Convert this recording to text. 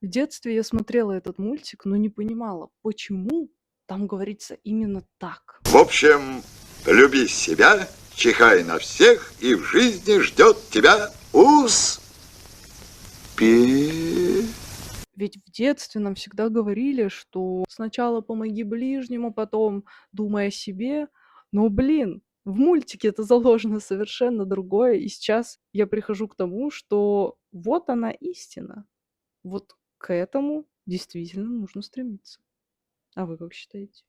В детстве я смотрела этот мультик, но не понимала, почему там говорится именно так. В общем, люби себя, чихай на всех, и в жизни ждет тебя успех. Ведь в детстве нам всегда говорили, что сначала помоги ближнему, потом думай о себе. Но, блин, в мультике это заложено совершенно другое. И сейчас я прихожу к тому, что вот она истина. Вот к этому действительно нужно стремиться. А вы как считаете?